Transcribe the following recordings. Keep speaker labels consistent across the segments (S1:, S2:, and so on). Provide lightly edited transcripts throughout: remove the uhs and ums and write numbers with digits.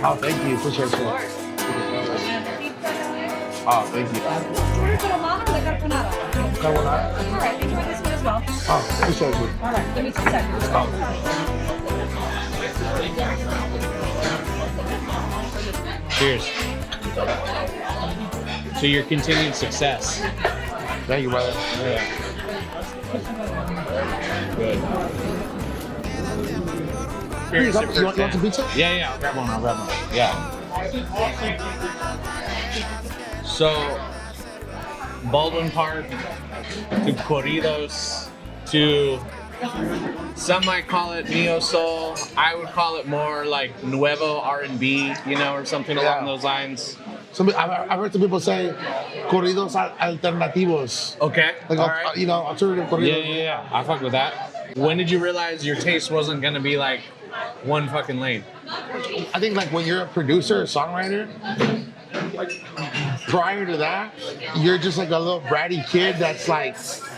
S1: Oh, thank you. Appreciate you. Oh, thank you.
S2: Order for Romano or the carbonara?
S1: Carbonara?
S2: All right, enjoy this one as well.
S1: Oh, appreciate you.
S2: All right, give me 2 seconds.
S3: Cheers. To your continued success.
S1: Thank you, brother.
S3: Yeah. Good.
S1: You want some pizza?
S3: Yeah, I'll grab one. Yeah. So, Baldwin Park to corridos to some might call it neo soul. I would call it more like nuevo R&B, or something along those lines.
S1: I've heard some people say corridos alternativos.
S3: Okay.
S1: Like,
S3: all right.
S1: Alternative corridos.
S3: Yeah. I fuck with that. When did you realize your taste wasn't gonna be like one fucking lane?
S1: I think like when you're a producer or songwriter, prior to that, you're just like a little bratty kid that's like,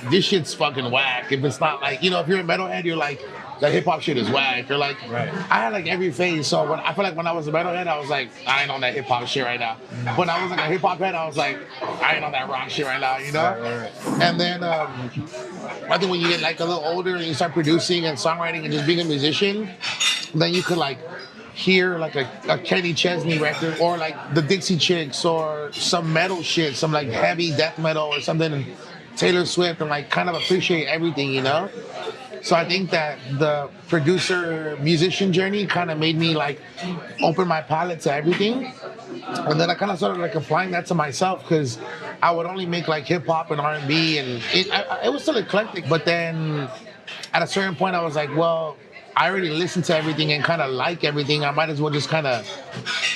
S1: this shit's fucking whack. If it's not like, if you're a metalhead, you're like, that hip hop shit is whack. You're like,
S3: right.
S1: I had like every phase. So I feel like when I was a metalhead, I was like, I ain't on that hip hop shit right now. When I was like a hip hop head, I was like, I ain't on that rock shit right now,
S3: Right.
S1: And then I think when you get like a little older and you start producing and songwriting and just being a musician, then you could like hear like a Kenny Chesney record or like the Dixie Chicks or some metal shit, some like heavy death metal or something, Taylor Swift, and like kind of appreciate everything, So I think that the producer musician journey kind of made me like open my palette to everything. And then I kind of started like applying that to myself because I would only make like hip hop and R&B and it was still eclectic. But then at a certain point I was like, well, I already listened to everything and kind of like everything. I might as well just kind of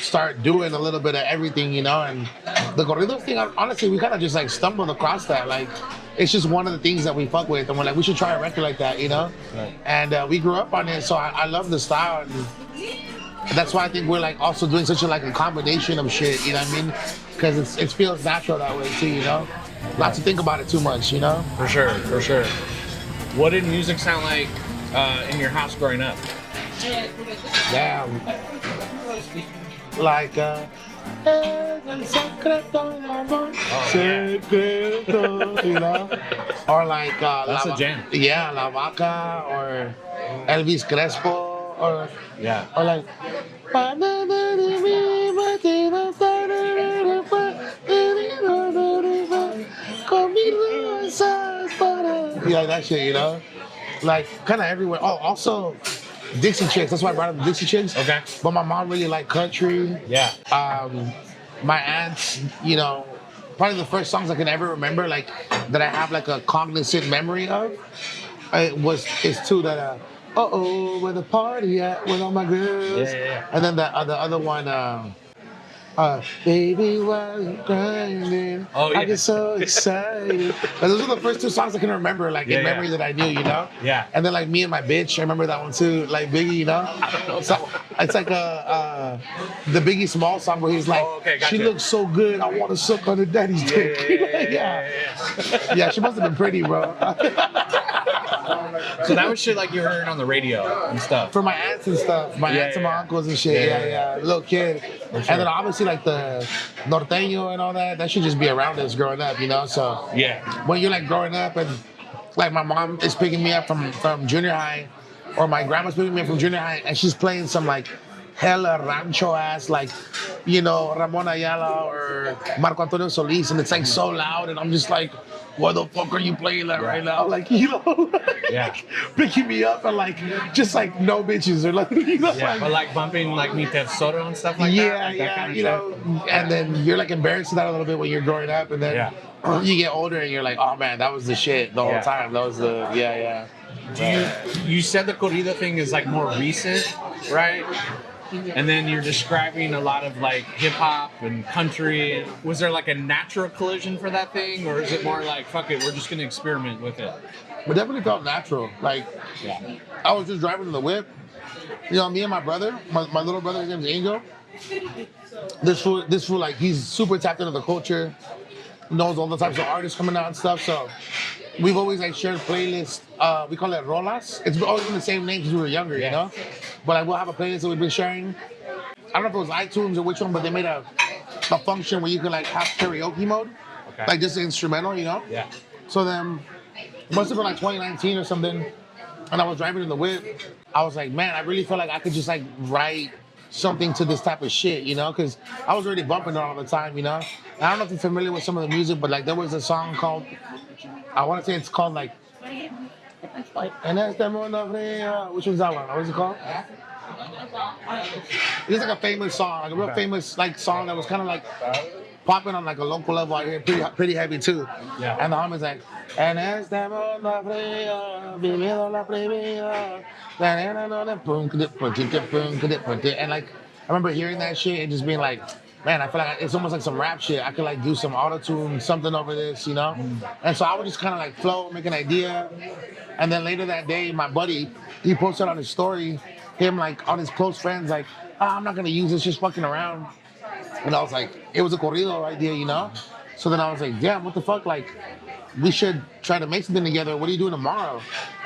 S1: start doing a little bit of everything, And the corrido thing, honestly, we kind of just like stumbled across that. Like, it's just one of the things that we fuck with, and we're like, we should try a record like that,
S3: Right.
S1: And we grew up on it, so I love the style, and that's why I think we're like also doing such a combination of shit, Because it feels natural that way too, Not to think about it too much,
S3: For sure. What did music sound like in your house growing up?
S1: Damn. Like, El secreto de amor, secreto, Or like,
S3: that's a jam.
S1: Yeah, La Vaca or Elvis Crespo, or
S3: Yeah.
S1: Or like, yeah, that shit, Like, kind of everywhere. Oh, also, Dixie Chicks. That's why I brought up the Dixie Chicks.
S3: Okay.
S1: But my mom really liked country.
S3: Yeah.
S1: My aunts, probably the first songs I can ever remember, like, that I have like a cognizant memory of, is two that, where the party at with all my girls.
S3: Yeah.
S1: And then the other one, baby, while you're grinding, I get so excited. And those are the first two songs I can remember, like in memory that I knew,
S3: Yeah.
S1: And then like Me and My Bitch, I remember that one too, like Biggie,
S3: I don't know.
S1: So, it's like the Biggie Small song where he's like,
S3: gotcha.
S1: She looks so good, I want to suck on her daddy's dick. Yeah, she must have been pretty, bro.
S3: So that was shit like you heard on the radio and stuff.
S1: For my aunts and stuff, my aunts and my uncles and shit. Yeah. Little kid.
S3: Sure.
S1: And then obviously like the norteño and all that should just be around us growing up, So
S3: Yeah.
S1: when you're like growing up and like my mom is picking me up from junior high, or my grandma's picking me up from junior high, and she's playing some like hella rancho ass, like, Ramon Ayala or Marco Antonio Solis, and it's like so loud, and I'm just like, what the fuck are you playing that right now? Like,
S3: Yeah.
S1: picking me up and like, just like no bitches or like,
S3: Yeah, but like bumping like Mi Tesoro and stuff like that. Like that kind of
S1: and then you're like embarrassed of that a little bit when you're growing up, and then you get older and you're like, oh man, that was the shit the whole time. That was the,
S3: You said the corrido thing is like more recent, right? And then you're describing a lot of like hip hop and country. Was there like a natural collision for that thing, or is it more like fuck it, we're just gonna experiment with it?
S1: But definitely felt natural. Like, I was just driving in the whip. Me and my brother, my little brother, his name's Angel. This fool, like, he's super tapped into the culture, knows all the types of artists coming out and stuff. So we've always like shared playlists. We call it rolas. It's always been the same name since we were younger, But like we'll have a playlist that we've been sharing. I don't know if it was iTunes or which one, but they made a function where you could like have karaoke mode,
S3: Okay.
S1: like just instrumental, you know.
S3: Yeah.
S1: So then, it must have been like 2019 or something, and I was driving in the whip. I was like, man, I really feel like I could just like write something to this type of shit, you know, because I was already bumping it all the time, you know. And I don't know if you're familiar with some of the music, but like there was a song called, I want to say it's called like, and that's the which one's that one? What was it called? It's like a famous song, like a real famous like song that was kind of like popping on like a local level out here, pretty heavy too.
S3: Yeah.
S1: And the hum is like, and as the mundo frío, vivido la prohibida, and like I remember hearing that shit and just being like, man, I feel like it's almost like some rap shit. I could like do some auto-tune, something over this, you know? And so I would just kind of like flow, make an idea. And then later that day, my buddy, he posted on his story, him like all his close friends like, I'm not gonna use this, just fucking around. And I was like, it was a corrido idea, you know? So then I was like, damn, what the fuck? Like, we should try to make something together. What are you doing tomorrow?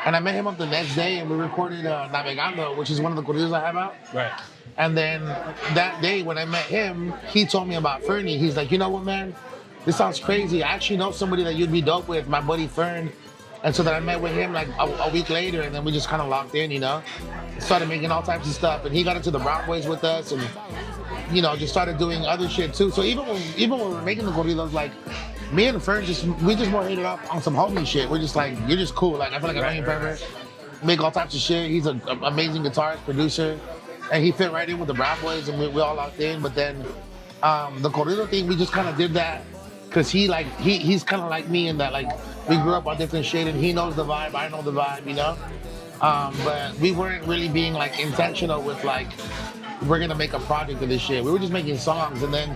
S1: And I met him up the next day and we recorded Navegando, which is one of the corridos I have out.
S3: Right.
S1: And then that day when I met him, he told me about Fernie. He's like, you know what, man? This sounds crazy. I actually know somebody that you'd be dope with, my buddy Fern. And so then I met with him like a week later, and then we just kind of locked in, you know? Started making all types of stuff. And he got into the Brown Boys with us and, you know, just started doing other shit too. So even when we were making the corridos, like, me and Fern we just more hit it up on some homie shit. We're just like, you're just cool. Like, I feel like I know you forever. Make all types of shit. He's an amazing guitarist, producer. And he fit right in with the Brown Boys, and we all locked in. But then the corrido thing, we just kind of did that because he's kind of like me in that like we grew up on different shit, and he knows the vibe, I know the vibe, you know. But we weren't really being like intentional with like we're gonna make a project of this shit. We were just making songs, and then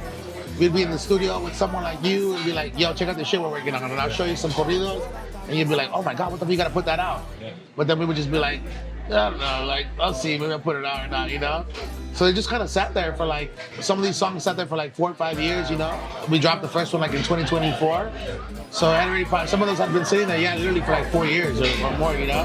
S1: we'd be in the studio with someone like you and be like, yo, check out the shit we're working on, and I'll show you some corridos, and you'd be like, oh my god, what the fuck, you gotta put that out. Yeah. But then we would just be like, I don't know, like, I'll see, maybe I'll put it out or not, you know? So it just kind of sat there for like, some of these songs sat there for like 4 or 5 years, you know? We dropped the first one like in 2024. So I had already, some of those had been sitting there, yeah, literally for like 4 years or more, you know?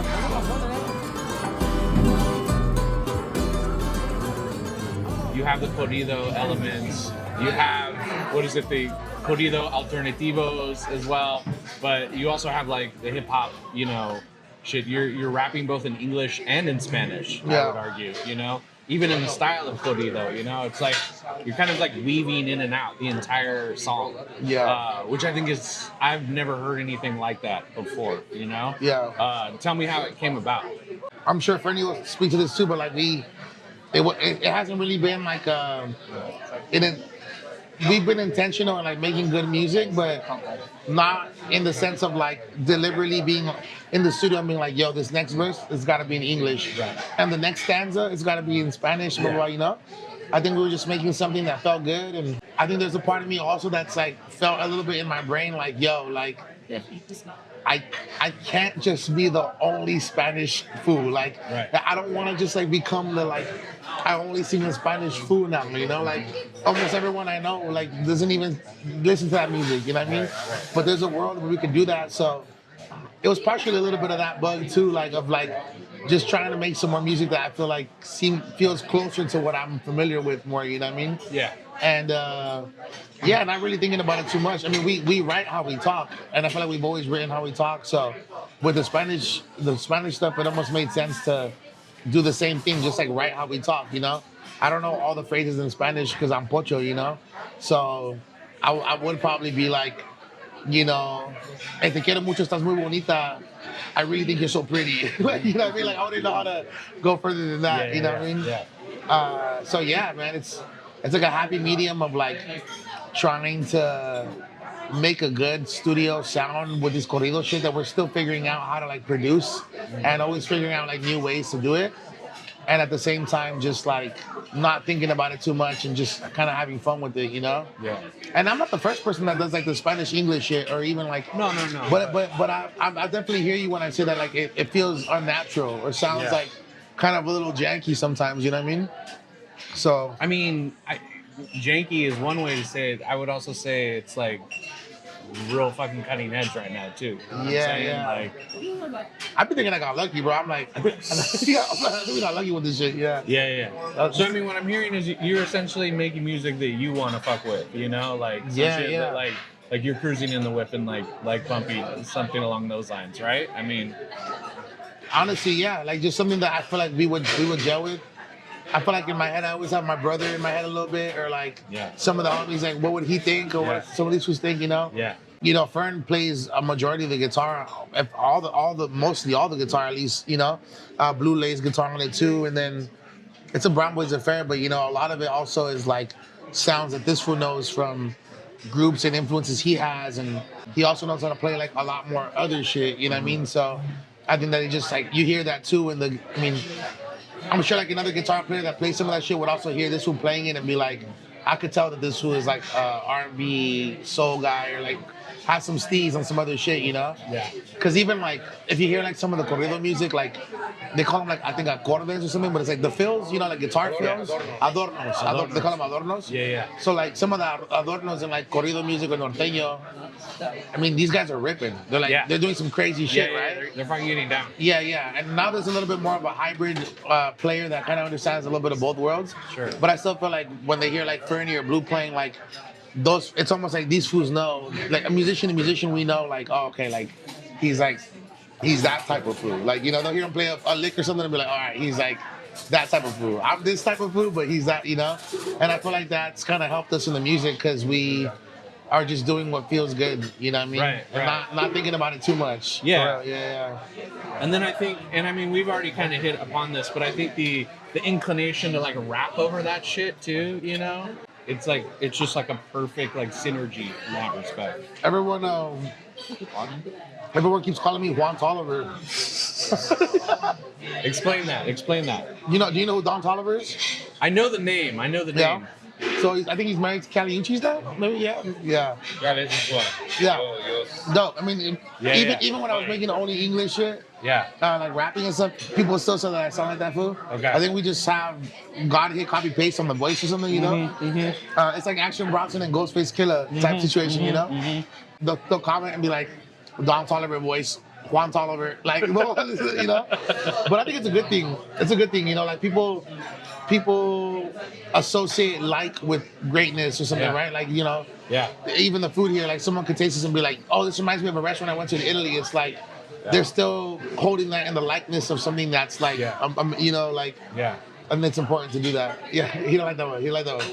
S3: You have the corrido elements, you have, the corrido alternativos as well, but you also have like the hip hop, you know, shit. You're rapping both in English and in Spanish, I would argue, you know? Even in the style of corrido, you know? It's like, you're kind of like weaving in and out the entire song. Yeah. Which I think is, I've never heard anything like that before, you know? Yeah. Tell me how it came about.
S1: I'm sure Fernie will speak to this too, but like it hasn't really been like, we've been intentional in like making good music, but not in the sense of like deliberately being in the studio and being like, yo, this next verse has got to be in English, and the next stanza it's got to be in Spanish, blah, blah, you know? I think we were just making something that felt good, and I think there's a part of me also that's like felt a little bit in my brain like, yo, like I can't just be the only Spanish fool. Like, I don't want to just like become the like, I only sing in Spanish fool now, you know? Like, almost everyone I know like doesn't even listen to that music, you know what I mean? But there's a world where we can do that, so it was partially a little bit of that bug too, like of like just trying to make some more music that I feel like feels closer to what I'm familiar with more, you know what I mean? Yeah. And not really thinking about it too much. I mean, we write how we talk, and I feel like we've always written how we talk. So with the Spanish stuff, it almost made sense to do the same thing, just like write how we talk, you know? I don't know all the phrases in Spanish because I'm pocho, you know? So I would probably be like, you know, te quiero mucho, estás muy bonita. I really think you're so pretty. Like, you know what I mean? Like, I wouldn't know how to go further than that, you know what I mean? Yeah. So yeah, man, it's like a happy medium of like trying to make a good studio sound with this corrido shit that we're still figuring out how to like produce and always figuring out like new ways to do it. And at the same time, just like not thinking about it too much and just kind of having fun with it, you know? Yeah. And I'm not the first person that does like the Spanish English shit or even like no. But I definitely hear you when I say that like it feels unnatural or sounds like kind of a little janky sometimes, you know what I mean? So
S3: I mean, janky is one way to say it. I would also say it's like real fucking cutting edge right now too. You know what I'm
S1: Yeah,
S3: saying?
S1: yeah.
S3: Like,
S1: I've been thinking I got lucky, bro. I'm like, I think we got lucky with this shit. Yeah.
S3: yeah. So I mean, what I'm hearing is you're essentially making music that you want to fuck with. You know, like some
S1: Yeah,
S3: shit
S1: yeah.
S3: that, like you're cruising in the whip and like bumpy, something along those lines, right? I mean,
S1: Honestly, yeah. Like just something that I feel like we would gel with. I feel like in my head, I always have my brother in my head a little bit, or like
S3: Yeah.
S1: some of the homies, like what would he think, or
S3: Yeah.
S1: what some of these fools think, you know?
S3: yeah.
S1: You know, Fern plays a majority of the guitar, if mostly all the guitar, at least, you know. Blue lays guitar on it too, and then it's a Brown Boys affair, but you know, a lot of it also is like sounds that this fool knows from groups and influences he has, and he also knows how to play like a lot more other shit, you know what I mean? So I think that it just like you hear that too I'm sure like another guitar player that plays some of that shit would also hear this fool playing it and be like, I could tell that this fool is like R&B soul guy, or like has some steez on some other shit, you know?
S3: Yeah.
S1: Because even like if you hear like some of the corrido music, like they call them like I think acordes or something, but it's like the fills, you know, like guitar fills, adornos. They call them adornos.
S3: Yeah.
S1: So like some of the adornos in like corrido music or norteño, I mean these guys are ripping. They're like they're doing some crazy shit, right?
S3: They're fucking getting down.
S1: Yeah. And now there's a little bit more of a hybrid player that kind of understands a little bit of both worlds.
S3: Sure.
S1: But I still feel like when they hear like Fernie or Blue playing, like those, it's almost like these fools know, like a musician, we know, like, oh, okay, like he's that type of fool. Like, you know, they'll hear him play a lick or something and be like, all right, he's like that type of fool. I'm this type of fool, but he's that, you know? And I feel like that's kind of helped us in the music because we are just doing what feels good, you know what I mean?
S3: Right.
S1: And not thinking about it too much.
S3: Yeah.
S1: Yeah.
S3: And then I think, and I mean, we've already kind of hit upon this, but I think the inclination to like rap over that shit too, you know? It's like, it's just like a perfect like synergy in that respect.
S1: Everyone keeps calling me Juan Tolliver.
S3: Explain that.
S1: Do you know who Don Tolliver is?
S3: I know the name.
S1: Yeah. So I think he's married to Cali Uchis now. Maybe, yeah.
S3: Yeah, this is what.
S1: Yeah.
S3: Yo.
S1: Dope. I mean, even when I was making only English shit,
S3: Yeah.
S1: like rapping and stuff, people still say that I sound like that fool.
S3: Okay.
S1: I think we just have God hit copy paste on the voice or something, you know. It's like Action Bronson and Ghostface Killer type situation, you know. They'll comment and be like, Don Tolliver voice, Juan Tolliver, like, you know. But I think it's a good thing. It's a good thing, you know. Like people associate like with greatness or something, right? Like, you know.
S3: Yeah.
S1: Even the food here, like someone could taste this and be like, oh, this reminds me of a restaurant I went to in Italy. It's like they're still holding that in the likeness of something that's like, you know, like, and it's important to do that. Yeah, he don't like that one. He like that one.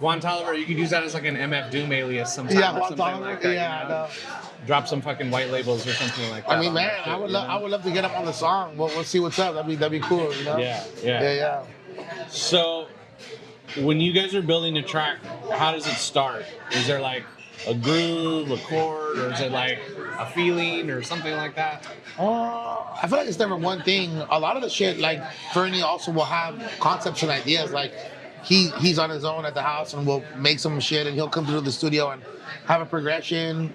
S3: Juan Tolliver, you could use that as like an MF Doom alias sometime.
S1: Yeah,
S3: or
S1: Juan
S3: something
S1: Tolliver.
S3: like that,
S1: Yeah,
S3: you know? Drop some fucking white labels or something like that.
S1: I mean, man, I would love to get him on the song. We'll see what's up. That'd be cool, you know? Yeah.
S3: So, when you guys are building a track, how does it start? Is there like a groove, a chord, or is it like a feeling or something like that?
S1: I feel like it's never one thing. A lot of the shit, like Fernie also will have concepts and ideas. Like he's on his own at the house and we'll make some shit and he'll come through the studio and have a progression.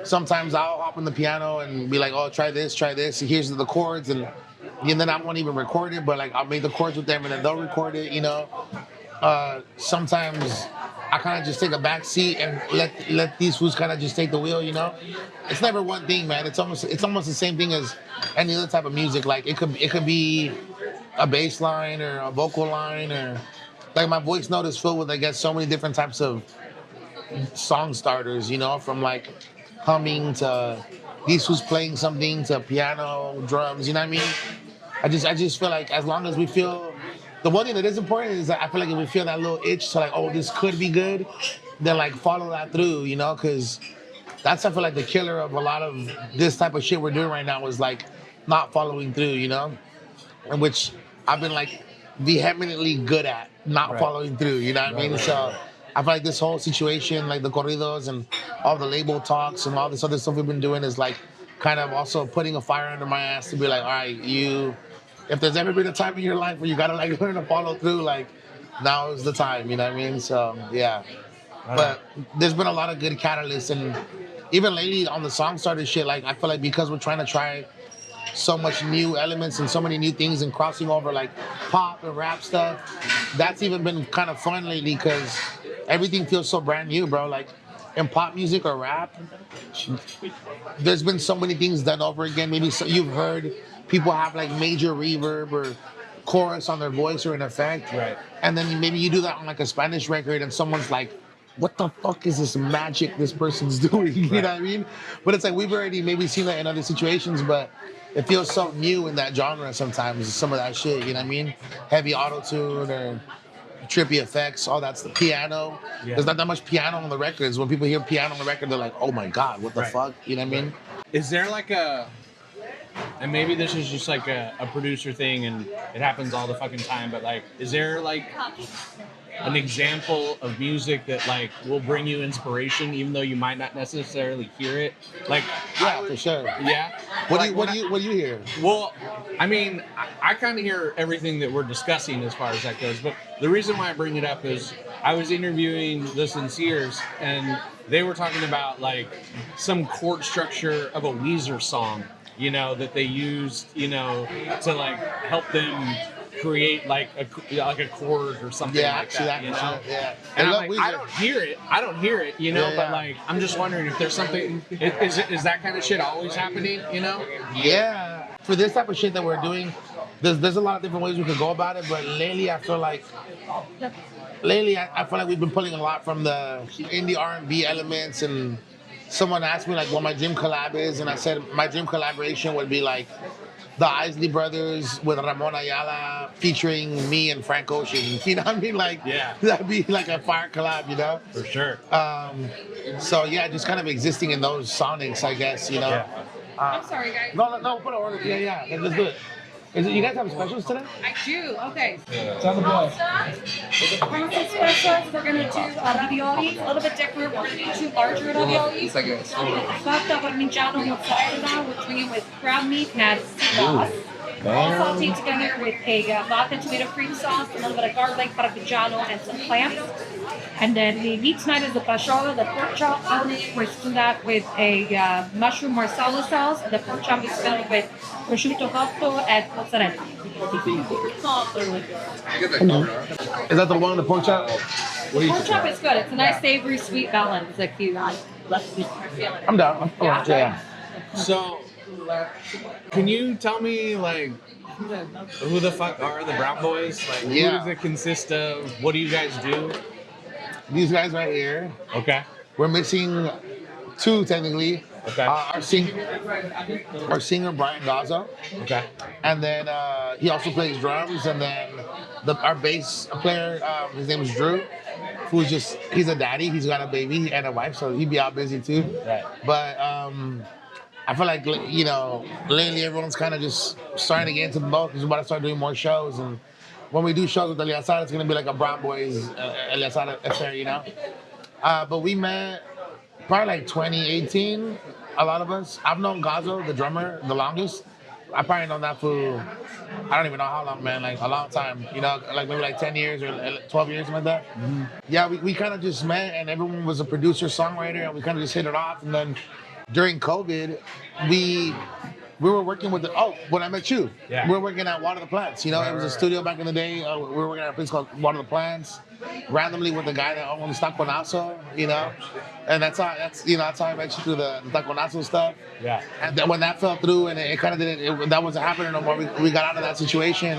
S1: Sometimes I'll hop on the piano and be like, oh, try this. Here's the chords. And then I won't even record it, but like I'll make the chords with them and then they'll record it, you know. Sometimes I kind of just take a back seat and let these fools kind of just take the wheel, you know. It's never one thing, man. It's almost the same thing as any other type of music. Like it could be a bass line or a vocal line, or like my voice note is filled with, I guess, so many different types of song starters, you know, from like humming to these fools playing something to piano, drums, you know what I mean? I just feel like as long as we feel, the one thing that is important is that I feel like if we feel that little itch to like, oh, this could be good, then like follow that through, you know, because that's, I feel like, the killer of a lot of this type of shit we're doing right now is like not following through, you know, and which I've been like vehemently good at not following through, you know what I mean? So I feel like this whole situation, like the corridos and all the label talks and all this other stuff we've been doing is like kind of also putting a fire under my ass to be like, all right, if there's ever been a time in your life where you gotta like learn to follow through, like now is the time, you know what I mean? So yeah. But there's been a lot of good catalysts, and even lately on the song starter shit, like I feel like because we're trying to try so much new elements and so many new things and crossing over like pop and rap stuff, that's even been kind of fun lately because everything feels so brand new, bro. Like in pop music or rap, there's been so many things done over again. Maybe so you've heard people have like major reverb or chorus on their voice or an effect,
S3: Right.
S1: and then maybe you do that on like a Spanish record, and someone's like, "What the fuck is this magic this person's doing?" You know what I mean? But it's like we've already maybe seen that in other situations, but it feels so new in that genre sometimes. Some of that shit, you know what I mean? Heavy auto tune or trippy effects, all that's the piano.
S3: Yeah.
S1: There's not that much piano on the records. When people hear piano on the record, they're like, "Oh my god, what the
S3: Right.
S1: fuck?" You know what I mean?
S3: Is there like and maybe this is just like a producer thing and it happens all the fucking time, but like, is there like an example of music that like will bring you inspiration even though you might not necessarily hear it? Like,
S1: Yeah, for sure.
S3: yeah.
S1: What
S3: Like,
S1: do you hear?
S3: Well, I mean, I kind of hear everything that we're discussing as far as that goes, but the reason why I bring it up is I was interviewing the Sinceres and they were talking about like some chord structure of a Weezer song, you know, that they used, you know, to like help them create like a chord or something
S1: Yeah,
S3: like
S1: actually,
S3: that, you know?
S1: yeah.
S3: And
S1: I
S3: I'm like, I don't hear it, you know,
S1: Yeah,
S3: but
S1: yeah.
S3: like, I'm just wondering if there's something, is that kind of shit always happening, you know?
S1: Yeah. For this type of shit that we're doing, there's a lot of different ways we could go about it, but lately I feel like we've been pulling a lot from the indie R&B elements, and someone asked me like what my dream collab is, and I said my dream collaboration would be like the Isley Brothers with Ramon Ayala featuring me and Frank Ocean. You know what I mean? Like,
S3: Yeah.
S1: that'd be like a fire collab, you know?
S3: For sure.
S1: So yeah, just kind of existing in those sonics, I guess, you know?
S3: Yeah.
S2: I'm sorry, guys.
S1: No, put an order. Yeah, let's do it. You guys have specials today?
S2: I do. Okay.
S1: Sounds good.
S2: Pasta specials. We're gonna do ravioli. A little bit different. We're gonna do 2 larger raviolis. Fatta parmigiano mozzarella. We're doing it with ground meat and sea sauce. All sauteed together with a vodka tomato cream sauce, a little bit of garlic, parmigiano, and some clams. And then the meat tonight is the pashola, the pork chop. We're doing that with a mushroom marsala sauce. The pork chop is filled with prosciutto cotto and mozzarella.
S1: Is that the one, the pork chop?
S2: Pork chop is good. It's a nice savory, sweet balance. If you
S1: I'm down. Yeah.
S3: So, can you tell me like who the fuck are the Brown Boys? Like, who
S1: Yeah.
S3: does it consist of? What do you guys do?
S1: These guys right here,
S3: Okay.
S1: we're missing 2 technically.
S3: Okay.
S1: Our singer Brian Gazzo,
S3: Okay.
S1: and then he also plays drums, and then our bass player, his name is Drew, he's a daddy. He's got a baby and a wife, so he'd be out busy too.
S3: Right.
S1: But I feel like, you know, lately everyone's kind of just starting to get into the boat because we're about to start doing more shows. And when we do shows with Eleazar, it's going to be like a Brown Boys Eleazar affair, you know? But we met probably like 2018, a lot of us. I've known Gazzo, the drummer, the longest. I probably known that for, I don't even know how long, man, like a long time, you know, like maybe like 10 years or 12 years, something like that. Mm-hmm. Yeah, we kind of just met, and everyone was a producer, songwriter, and we kind of just hit it off. And then during COVID, we were working with when I met you,
S3: Yeah.
S1: we were working at Water the Plants. You know, it was a studio back in the day. We were working at a place called Water the Plants, randomly with the guy that owns Taconazo, you know, and that's how I met you through the Taconazo stuff.
S3: Yeah.
S1: And then when that fell through and it kind of didn't, that wasn't happening no more. We got out of that situation.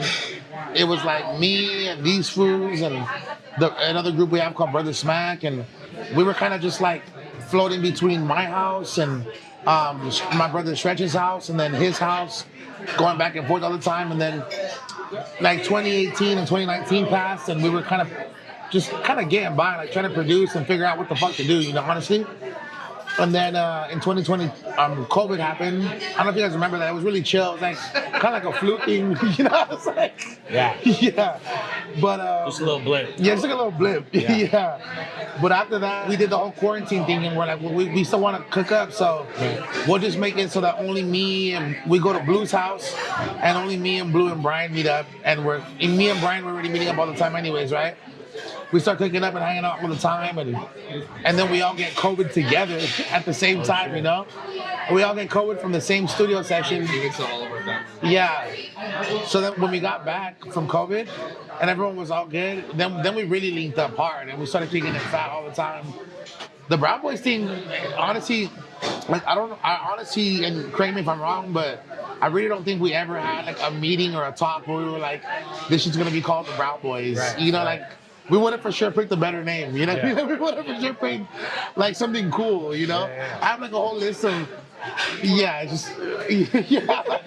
S1: It was like me and these fools and another group we have called Brother Smack, and we were kind of just like floating between my house and my brother Stretch's house, and then his house, going back and forth all the time. And then like 2018 and 2019 passed, and we were kind of getting by, like trying to produce and figure out what the fuck to do, you know, honestly. And then in 2020, COVID happened. I don't know if you guys remember that. It was really chill. It was like kind of like a fluke thing, you know. It's like,
S3: Yeah.
S1: yeah. But
S3: Just a little blip.
S1: yeah, it's like a little blip.
S3: Yeah.
S1: Yeah. But after that, we did the whole quarantine thing, and we're like, well, we still want to cook up, so we'll just make it so that only me and we go to Blue's house, and only me and Blue and Brian meet up, and me and Brian were already meeting up all the time, anyways, right? We start cooking up and hanging out all the time, and then we all get COVID together at the same time, you know? We all get COVID from the same studio session. Yeah. So then when we got back from COVID, and everyone was all good. Then we really linked up hard, and we started kicking it fat all the time. The Brown Boys thing, honestly, like I honestly, and correct me if I'm wrong, but I really don't think we ever had like a meeting or a talk where we were like, this is gonna be called the Brown Boys.
S3: Right,
S1: you know,
S3: right.
S1: like we would have for sure picked a better name. You know,
S3: Yeah.
S1: we would have for sure picked like something cool. You know,
S3: Yeah.
S1: I have like a whole list of. Yeah, it's just yeah.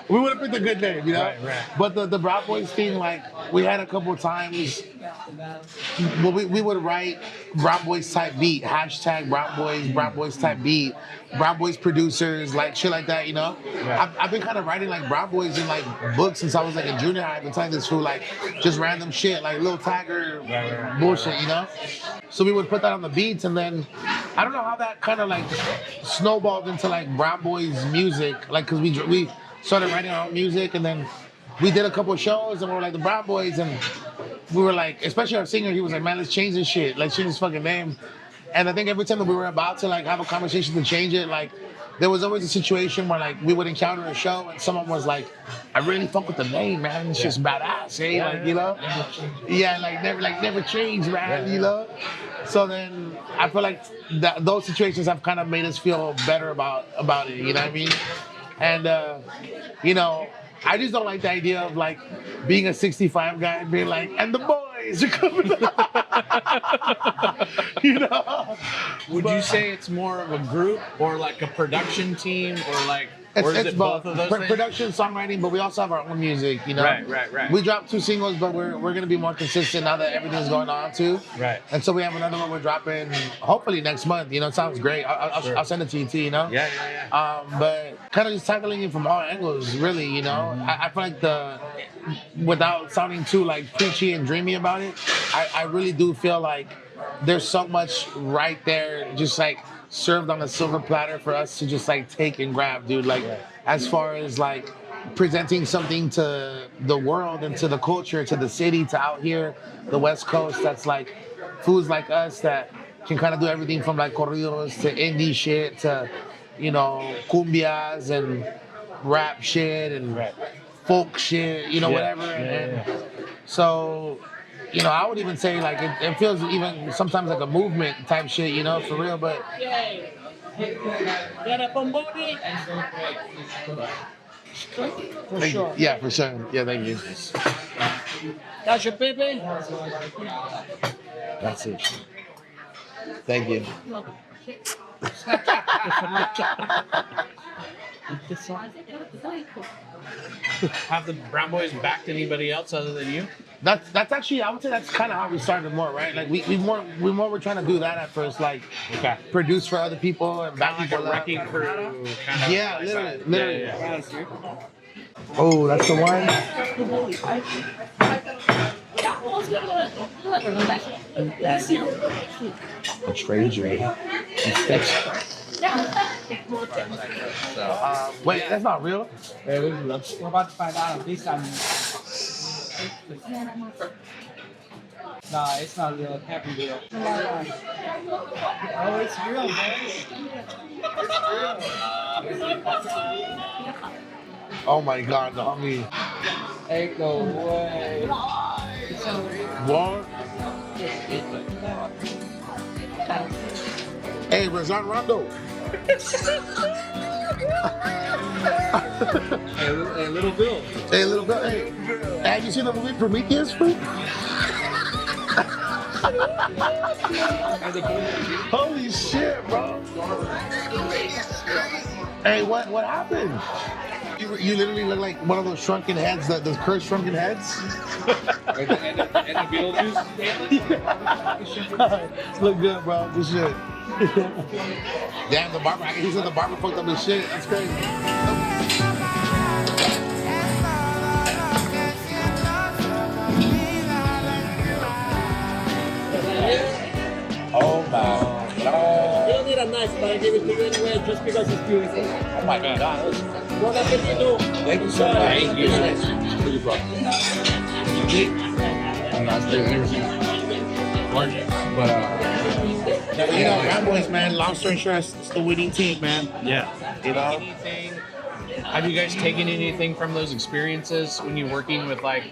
S1: We would have picked a good name, you know.
S3: Right.
S1: But the Brown Boys thing, like we had a couple times. Well, we would write Brown Boys type beat, hashtag Brown Boys type beat, Brown Boys producers, like shit like that, you know.
S3: Right.
S1: I've been kind of writing like Brown Boys in like books since I was like in junior high. I've been telling this fool like just random shit, like Lil Tiger
S3: Right.
S1: bullshit, you know. So we would put that on the beats, and then I don't know how that kind of like snowballed into like Brown Boys music, like because we started writing our own music, and then we did a couple of shows, and we were like the Brown Boys, and we were like, especially our singer, he was like, man, let's change this shit, like change his fucking name. And I think every time that we were about to like have a conversation to change it, like there was always a situation where like we would encounter a show and someone was like, I really fuck with the name, man. It's just badass, eh? Like, you know? Yeah, like never change, man, you know? So then I feel like those situations have kind of made us feel better about it, you know what I mean? And you know, I just don't like the idea of like being a 65 guy and being like, and the boys are coming out. You know?
S3: Would you say it's more of a group or like a production team or like, or is it both of those things?
S1: Production, songwriting, but we also have our own music, you know?
S3: Right.
S1: We dropped 2 singles, but we're going to be more consistent now that everything's going on too.
S3: Right.
S1: And so we have another one we're dropping hopefully next month. You know, it sounds great. I'll send it to you too, you know?
S3: Yeah.
S1: But kind of just tackling it from all angles, really, you know? I feel like without sounding too like preachy and dreamy about it, I really do feel like there's so much right there, just like served on a silver platter for us to just like take and grab, dude. Like as far as like presenting something to the world and to the culture, to the city, to out here, the West Coast, that's like foods like us that can kind of do everything from like corridos to indie shit to, you know, cumbias and rap shit and folk shit, you know, whatever. And so, you know, I would even say like it feels even sometimes like a movement type shit, you know, for real. But
S4: For sure.
S1: yeah, for sure. Yeah, thank you.
S4: That's your baby?
S1: That's it. Thank you.
S3: Have the Brown Boys backed anybody else other than you?
S1: That's actually, I would say that's kind of how we started more, right? Like we more were trying to do that at first, like produce for other people and back
S3: Like
S1: people
S3: a
S1: up.
S3: wrecking crew. Kind of
S1: Yeah,
S3: like
S1: literally.
S3: that. Yeah.
S1: Oh, that's the one. A treasure. Wait, that's not real.
S4: We're about to find out if this time. No, it's not real. It can't be real. Oh, it's real, man.
S1: Oh my God, the homie.
S4: Ain't no way.
S1: What? Hey, Razan Rondo.
S4: Hey, little Bill.
S1: Hey, little bit. Hey, have you seen the movie Prometheus? Fool? Holy shit, bro. Hey, what happened? You literally look like one of those shrunken heads, those cursed shrunken heads.
S4: And the Beetlejuice.
S1: Look good, bro. Good shit. Damn, the barber. He said the barber fucked up his shit. That's crazy. Oh my God.
S4: You don't need a nice, but I give it to you anyway just because it's beautiful.
S1: Oh my God.
S4: Bon appétit.
S1: Thank you so much.
S3: Thank you.
S1: I'm not still But you know, Brown Boys, man. Long story short, it's the winning team, man.
S3: Yeah.
S1: You know.
S3: Anything Have you guys taken anything from those experiences when you're working with like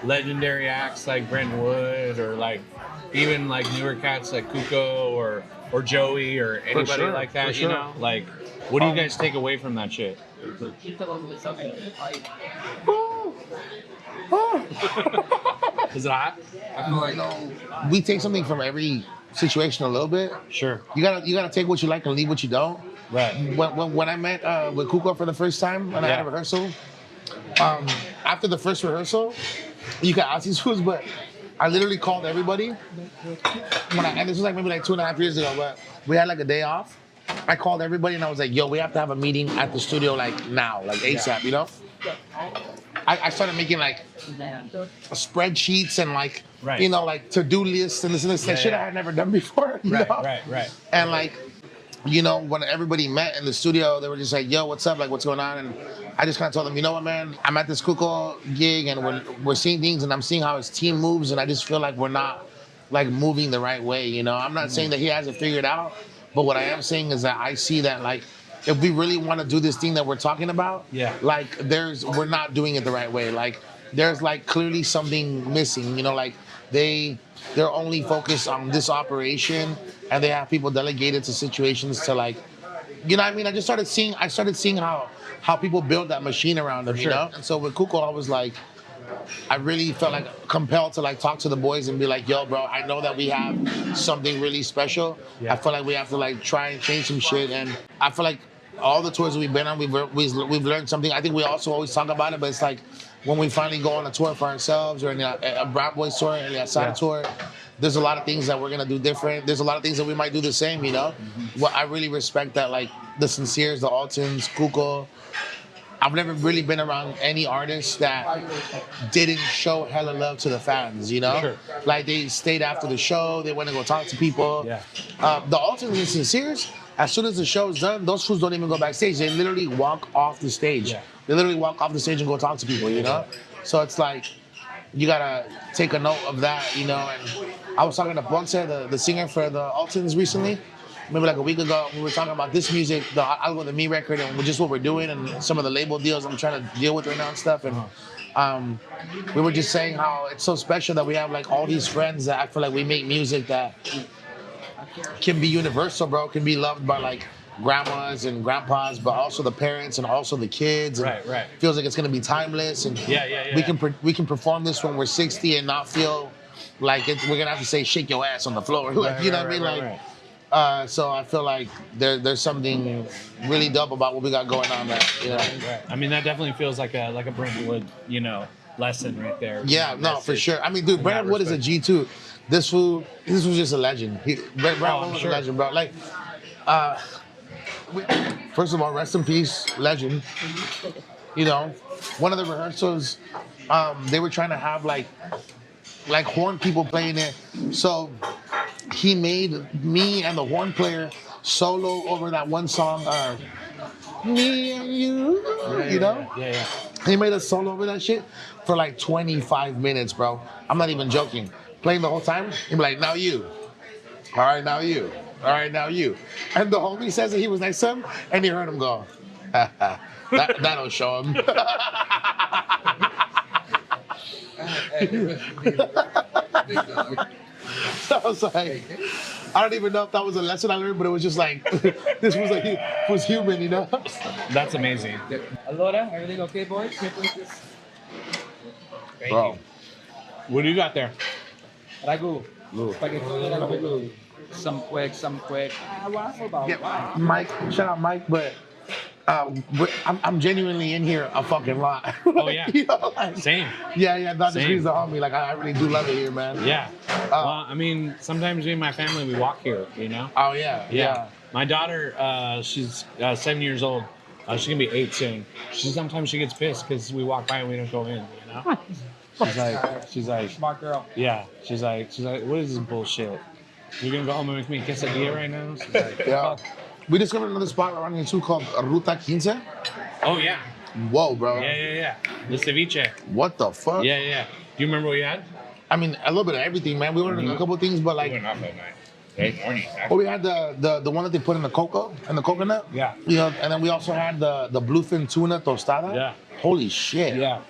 S3: legendary acts like Brent Wood or like even like newer cats like Kuko or Joey or anybody
S1: sure,
S3: like that?
S1: for
S3: You
S1: sure.
S3: know, like what do you guys take away from that shit? Is it hot?
S4: I feel like
S1: We take something from every situation a little bit.
S3: Sure.
S1: You gotta take what you like and leave what you don't.
S3: Right.
S1: When I met with Kuko for the first time and I had a rehearsal, after the first rehearsal, you can ask these foods, but I literally called everybody. And this was like maybe like 2.5 years ago, but we had like a day off. I called everybody and I was like, yo, we have to have a meeting at the studio like now, like ASAP, you know? I started making like spreadsheets and like,
S3: Right.
S1: you know, like to-do lists and this and this, like shit I had never done before, you know?
S3: Right.
S1: And like, you know, when everybody met in the studio, they were just like, yo, what's up? Like, what's going on? And I just kind of told them, you know what, man? I'm at this Kuko gig and we're seeing things and I'm seeing how his team moves and I just feel like we're not like moving the right way, you know? I'm not saying that he hasn't figured out, but what I am saying is that I see that like, if we really want to do this thing that we're talking about, like we're not doing it the right way. Like there's like clearly something missing, you know, like they're only focused on this operation and they have people delegated to situations to like, you know what I mean? I started seeing how people build that machine around them, you know? And so with Kuko, I was like, I really felt like compelled to like talk to the boys and be like, yo, bro, I know that we have something really special. I feel like we have to like try and change some shit. And I feel like all the tours we've been on, we've learned something. I think we also always talk about it, but it's like when we finally go on a tour for ourselves or in a Brown Boys tour, or a side tour, there's a lot of things that we're gonna do different. There's a lot of things that we might do the same, you know? Well, I really respect that, like the Sinceres, the Altons, Kuko. I've never really been around any artist that didn't show hella love to the fans, you know? Like they stayed after the show, they went to go talk to people. The Altons and Sinceres, as soon as the show is done, those fools don't even go backstage. They literally walk off the stage. They literally walk off the stage and go talk to people, you know? So it's like, you gotta take a note of that, you know? And I was talking to Ponce, the singer for the Altons recently, maybe like a week ago. We were talking about this music, the Algo de Mi record, and just what we're doing and some of the label deals I'm trying to deal with right now and stuff. And we were just saying how it's so special that we have like all these friends that I feel like we make music that can be universal, bro, can be loved by like grandmas and grandpas, but also the parents and also the kids. And feels like it's gonna be timeless. And we can perform this when we're 60 and not feel like we're gonna have to say shake your ass on the floor. Like, you know what I mean? So I feel like there's something really dope about what we got going on there. You know?
S3: I mean, that definitely feels like a Brentwood, you know, lesson right there.
S1: Yeah, no, for sure. I mean, dude, Brandon Wood is a G2. This was just a legend. Brandon Wood was a legend, bro. Like, first of all, rest in peace, legend. You know, one of the rehearsals, they were trying to have like horn people playing it. So he made me and the horn player solo over that one song, Me and You, you know?
S3: Yeah.
S1: He made a solo over that shit for like 25 minutes, bro. I'm not even joking. Playing the whole time, he'd be like, now you. All right, now you. All right, now you. And the homie says that he was next to him, and he heard him go, that'll show him. So I was like, I don't even know if that was a lesson I learned, but it was just like, this was human, you know?
S3: That's amazing.
S4: Alora, everything okay, boys?
S1: Bro.
S3: What do you got there?
S4: Ragu. Spaghetti ragu. Some quick.
S1: Yeah, Mike, shout out Mike, but I'm genuinely in here a fucking lot.
S3: Oh yeah.
S1: You know, like,
S3: Same.
S1: Yeah, not just he's the homie. Like I really do love it here, man.
S3: Yeah. Well, I mean, sometimes me and my family, we walk here, you know?
S1: Oh yeah.
S3: My daughter, she's 7 years old. She's gonna be 8 soon. Sometimes she gets pissed because we walk by and we don't go in, you know? She's like,
S4: Smart girl.
S3: yeah. She's like, what is this bullshit? You're gonna go home and make me quesadilla right now? She's like,
S1: Yeah. We discovered another spot around here too called Ruta 15.
S3: oh yeah.
S1: Whoa, bro.
S3: Yeah. The ceviche.
S1: What the fuck?
S3: Yeah. Do you remember what you had?
S1: I mean, a little bit of everything, man. We ordered a couple of things, but like,
S3: We went off that night. Okay, morning.
S1: Well, we had the one that they put in the coconut.
S4: Yeah.
S1: You know, and then we also had the bluefin tuna tostada.
S4: Yeah.
S1: Holy shit.
S4: Yeah.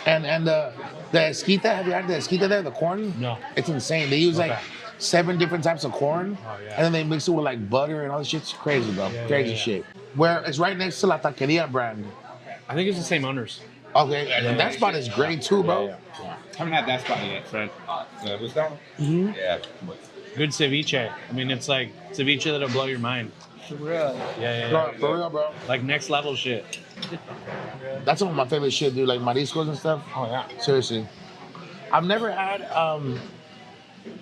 S1: And the esquita, have you had the esquita there? The corn?
S4: No.
S1: It's insane. They use like
S4: Okay.
S1: 7 different types of corn.
S4: Oh, yeah.
S1: And then they mix it with like butter and all this shit. It's crazy, bro.
S4: Yeah,
S1: crazy
S4: yeah.
S1: shit. Where it's right next to La Taqueria brand.
S3: I think it's the same owners.
S1: Okay, and that spot is great too, bro.
S4: Yeah. Haven't had that spot yet.
S3: Right.
S4: What's that one?
S1: Mhm.
S4: Yeah.
S3: Good ceviche. I mean, it's like ceviche that'll blow your mind.
S4: Really?
S3: Yeah.
S1: Bro, for real, bro.
S3: Like next level shit.
S1: That's some of my favorite shit, dude. Like mariscos and stuff.
S3: Oh yeah.
S1: Seriously. I've never had,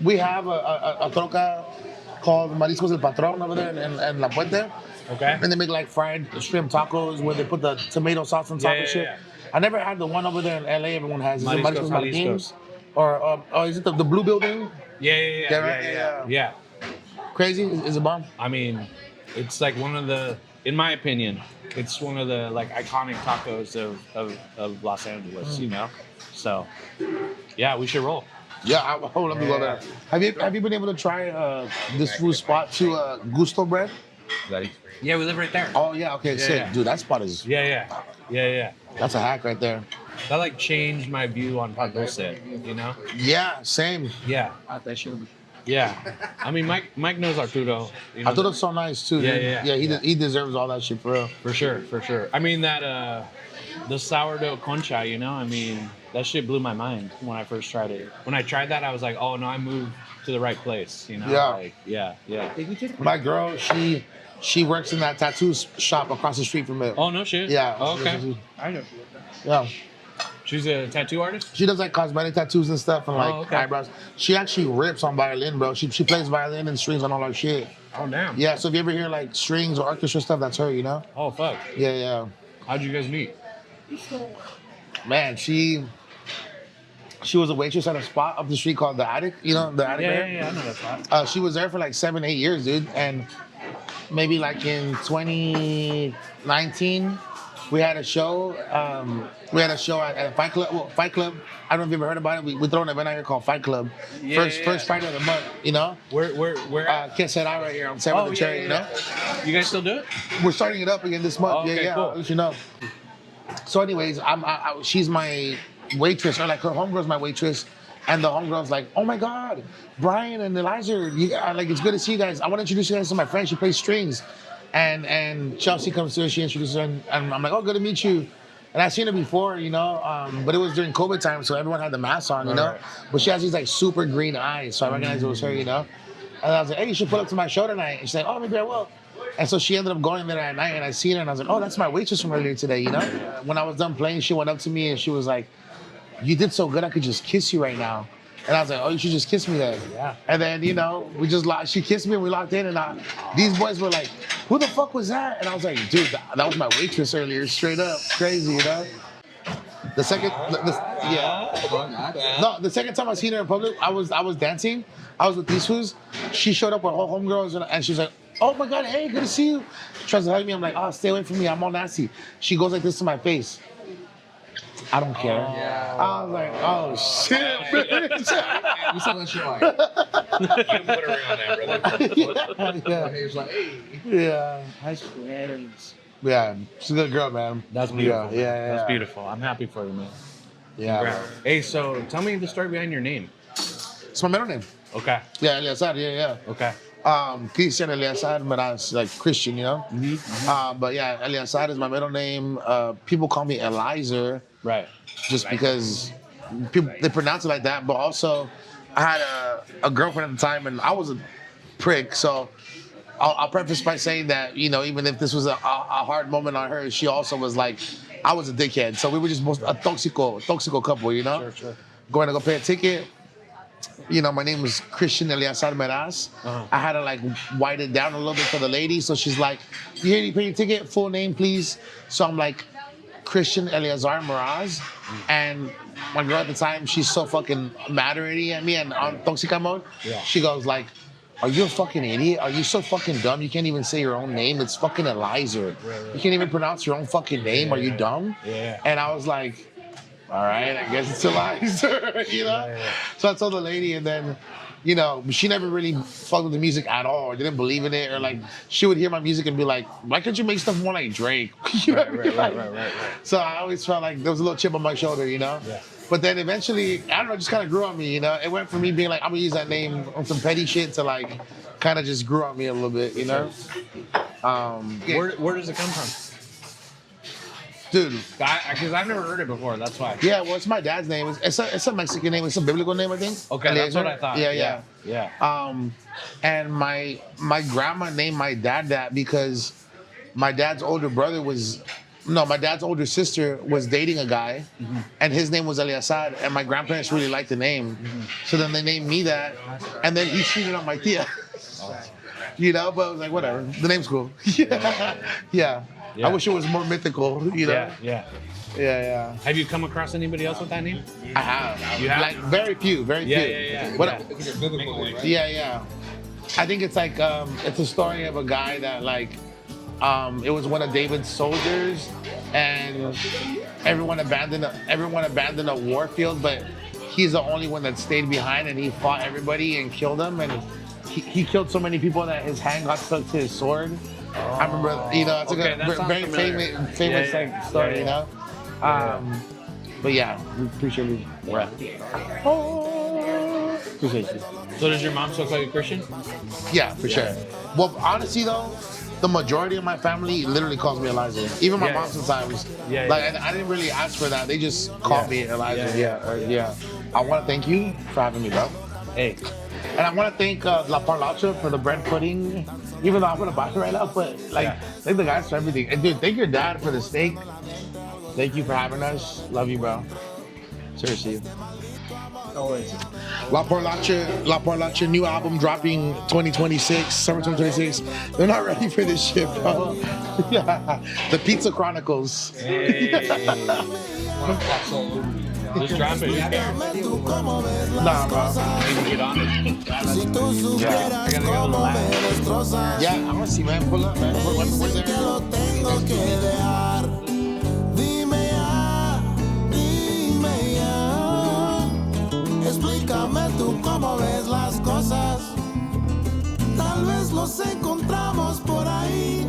S1: we have a troca called Mariscos El Patron over there in La Puente.
S3: Okay.
S1: And they make like fried shrimp tacos where they put the tomato sauce on top
S3: Yeah,
S1: and shit.
S3: yeah.
S1: I never had the one over there in LA everyone has. Is it
S3: Mariscos
S1: Martins? Or is it the blue building?
S3: Yeah.
S1: Right?
S3: Yeah.
S1: Crazy? Is it bomb?
S3: I mean, it's like one of the, in my opinion, it's one of the like iconic tacos of Los Angeles. You know. So, yeah, we should roll.
S1: Yeah, I would love to go there. Have you been able to try this food spot to Gusto Bread?
S3: Yeah, we live right there.
S1: Oh yeah, okay, sick.
S3: yeah.
S1: Dude, that spot is
S3: Yeah.
S1: that's a hack right there.
S3: That like changed my view on Pan Dulce, you know?
S1: Yeah, same.
S3: Yeah. Yeah. I mean, Mike knows Arturo. You know,
S1: Arturo's so nice too.
S3: Yeah,
S1: dude.
S3: yeah.
S1: He deserves all that shit for real.
S3: For sure. I mean, that, the sourdough concha, you know? I mean, that shit blew my mind when I first tried it. When I tried that, I was like, oh no, I moved to the right place, you know?
S1: Yeah.
S3: Like, yeah.
S1: My girl, she works in that tattoo shop across the street from it.
S3: Oh, no shit?
S1: Yeah.
S3: Oh, okay.
S4: I know.
S1: Yeah.
S3: She's a tattoo artist?
S1: She does like cosmetic tattoos and stuff and like
S3: okay.
S1: eyebrows. She actually rips on violin, bro. She plays violin and strings on all our shit.
S3: Oh, damn.
S1: Yeah, so if you ever hear like strings or orchestra stuff, that's her, you know?
S3: Oh, fuck.
S1: Yeah.
S3: How'd you guys meet?
S1: Man, she was a waitress at a spot up the street called The Attic, you know, The Attic. Right?
S3: Yeah, I know that spot.
S1: She was there for like 7-8 years, dude. And maybe like in 2019, we had a show. We had a show at a Fight Club. Well, Fight Club. I don't know if you ever heard about it. We throw an event out here called Fight Club. First Friday of the month, you know.
S3: Where at?
S1: Can't say that right here on 7th and Cherry, you know.
S3: You guys still do it?
S1: We're starting it up again this month.
S3: Oh, okay,
S1: yeah.
S3: cool.
S1: I'll let you know. So, anyways, she's my waitress, or like her homegirl's my waitress, and the homegirl's like, "Oh my God, Brian and Eleazar, like it's good to see you guys. I want to introduce you guys to my friend. She plays strings." And Chelsea comes to her, she introduces her, and I'm like, "Oh, good to meet you." And I've seen her before, you know, but it was during COVID time, so everyone had the mask on, you know.
S3: Right.
S1: But she has these like super green eyes, so I recognized it was her, you know. And I was like, "Hey, you should pull up to my show tonight." And she's like, "Oh, maybe I will." And so she ended up going there at night, and I seen her, and I was like, "Oh, that's my waitress from earlier today," you know. When I was done playing, she went up to me and she was like, "You did so good, I could just kiss you right now." And I was like, "Oh, you should just kiss me then."
S3: Yeah.
S1: And then, you know, we just she kissed me and we locked in, and these boys were like, "Who the fuck was that?" And I was like, "Dude, that was my waitress earlier, straight up, crazy, you know." The second time I seen her in public, I was dancing. I was with these fools. She showed up with all homegirls, and she's like, "Oh my God, hey, good to see you." Tries to hug me. I'm like, "Oh, stay away from me. I'm all nasty." She goes like this to my face. I don't care. I was like, "Oh shit, bitch."
S5: You said that shit like.
S3: You can put a ring on that, brother.
S5: He was like, hey.
S1: Yeah. Yeah, she's a good girl, man.
S3: That's beautiful.
S1: Yeah.
S3: That's beautiful. I'm happy for you, man.
S1: Yeah.
S3: Hey, so tell me the story behind your name.
S1: It's my middle name.
S3: Okay.
S1: Yeah, Eleazar. Yeah.
S3: Okay.
S1: Christian Eleazar, but I was like Christian, you know. But yeah, Eleazar is my middle name. People call me Eleazar,
S3: Right.
S1: just because people they pronounce it like that. But also, I had a girlfriend at the time, and I was a prick. So I'll preface by saying that, you know, even if this was a hard moment on her, she also was like, I was a dickhead. So we were just a toxico couple, you know.
S3: Sure.
S1: Going to go pay a ticket. You know, my name was Christian Eleazar Meraz. I had to like white it down a little bit for the lady. So she's like, "You hear you pay your ticket? Full name, please." So I'm like, Christian Eleazar Meraz. And my girl at the time, she's so fucking mad already at me and on toxica mode.
S3: Yeah.
S1: She goes like, "Are you a fucking idiot? Are you so fucking dumb? You can't even say your own name. It's fucking Eleazar. You can't even pronounce your own fucking name. Are you dumb?"
S3: Yeah.
S1: And I was like, "All right, I guess it's Eleazar," you know?
S3: Yeah.
S1: So I told the lady, and then you know, she never really fucked with the music at all, or didn't believe in it, or like she would hear my music and be like, "Why can't you make stuff more like Drake?" You know what I mean? Like, so I always felt like there was a little chip on my shoulder, you know.
S5: Yeah.
S1: But then eventually, I don't know, it just kind of grew on me, you know. It went from me being like, I'm gonna use that name on some petty shit to like, kind of just grew on me a little bit, you know.
S3: Where does it come from?
S1: Dude,
S5: Because I've never heard it before. That's why.
S1: yeah, well, it's my dad's name. It's a Mexican name. It's a biblical name, I think.
S5: Okay, that's
S1: Eleazar.
S5: what I thought.
S1: Yeah.
S5: Yeah.
S1: And my grandma named my dad that because my dad's older sister was dating a guy, and his name was Eleazar, and my grandparents really liked the name, so then they named me that, and then he cheated on my tia. You know, but I was like, whatever. The name's cool. Yeah. I wish it was more mythical. You know. Yeah.
S5: Have you come across anybody else with that name?
S1: I have.
S5: You have?
S1: Like very few.
S5: Yeah.
S1: What?
S5: Yeah.
S1: Yeah. I think it's like it's a story of a guy that like it was one of David's soldiers, and everyone abandoned a war field, but he's the only one that stayed behind, and he fought everybody and killed them, and he killed so many people that his hand got stuck to his sword. I remember, you know, it's
S5: Okay,
S1: like
S5: that
S1: a
S5: sounds
S1: very
S5: familiar.
S1: famous
S5: Yeah.
S1: like story, you know. But yeah, we appreciate you. Appreciate you.
S5: So does your mom still call you Christian?
S1: Yeah, for sure. Well, honestly though, the majority of my family literally calls me Elijah. Even my
S5: Yeah.
S1: mom sometimes.
S5: Yeah,
S1: Like
S5: yeah.
S1: I didn't really ask for that. They just called me Elijah.
S5: Yeah.
S1: I want to thank you for having me, bro.
S5: Hey.
S1: And I want to thank La Parolaccia for the bread pudding. Even though I'm gonna buy it right now, but like, thank the guys for everything. And dude, thank your dad for the steak. Thank you for having us. Love you, bro. Seriously.
S5: Always.
S1: La Parolaccia, new album dropping 2026, summer 2026. They're not ready for this shit, bro. Yeah. The Pizza Chronicles.
S5: Hey. Just drop it.
S1: Nah, bro.
S5: Maybe get on it.
S1: Yeah.
S5: I gotta go live.
S1: Yeah, I want to see, man. Pull up, man. We're there.
S6: Explícame tú cómo ves las cosas. Tal vez los encontramos por ahí.